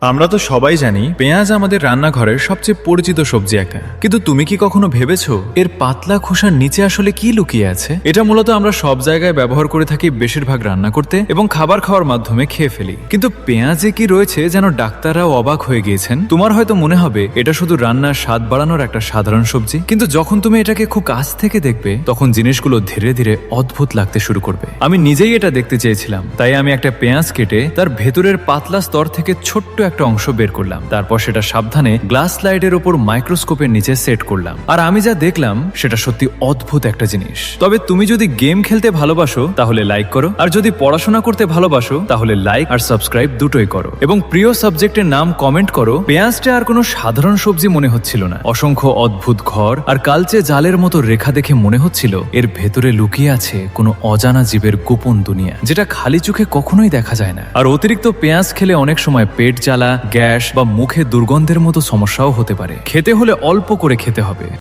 আমরা তো সবাই জানি পেঁয়াজ আমাদের রান্নাঘরের সবচেয়ে পরিচিত সবজি একটা, কিন্তু তুমি কি কখনো ভেবেছো এর পাতলা খোসার নিচে আসলে কি লুকিয়ে আছে? এটা মূলত আমরা সব জায়গায় ব্যবহার করে থাকি, বেশিরভাগ রান্না করতে এবং খাবার খাওয়ার মাধ্যমে খেয়ে ফেলি। কিন্তু পেঁয়াজে কি রয়েছে যেন ডাক্তাররাও অবাক হয়ে গিয়েছেন। তোমার হয়তো মনে হবে এটা শুধু রান্নার স্বাদ বাড়ানোর একটা সাধারণ সবজি, কিন্তু যখন তুমি এটাকে খুব কাছ থেকে দেখবে তখন জিনিসগুলো ধীরে ধীরে অদ্ভুত লাগতে শুরু করবে। আমি নিজেই এটা দেখতে চেয়েছিলাম, তাই আমি একটা পেঁয়াজ কেটে তার ভেতরের পাতলা স্তর থেকে ছোট্ট একটা অংশ বের করলাম। তারপর সেটা সাবধানে গ্লাস স্লাইডের উপর মাইক্রোস্কোপের নিচে সেট করলাম। আর আমি যা দেখলাম সেটা সত্যি অদ্ভুত একটা জিনিস। তবে তুমি যদি গেম খেলতে ভালোবাসো তাহলে লাইক করো, আর যদি পড়াশোনা করতে ভালোবাসো তাহলে লাইক আর সাবস্ক্রাইব দুটোই করো, এবং প্রিয় সাবজেক্টের নাম কমেন্ট করো। পেঁয়াজটা আর কোনো সাধারণ সবজি মনে হচ্ছিল না। অসংখ্য অদ্ভুত ঘর আর কালচে জালের মতো রেখা দেখে মনে হচ্ছিল এর ভেতরে লুকিয়ে আছে কোনো অজানা জীবের গোপন দুনিয়া, যেটা খালি চোখে কখনোই দেখা যায় না। আর অতিরিক্ত পেঁয়াজ খেলে অনেক সময় পেট জ্বালা, গ্যাস বা মুখে দুর্গন্ধের মতো সমস্যাও হতে পারে। খেতে হলে অল্প করে খেতে হবে।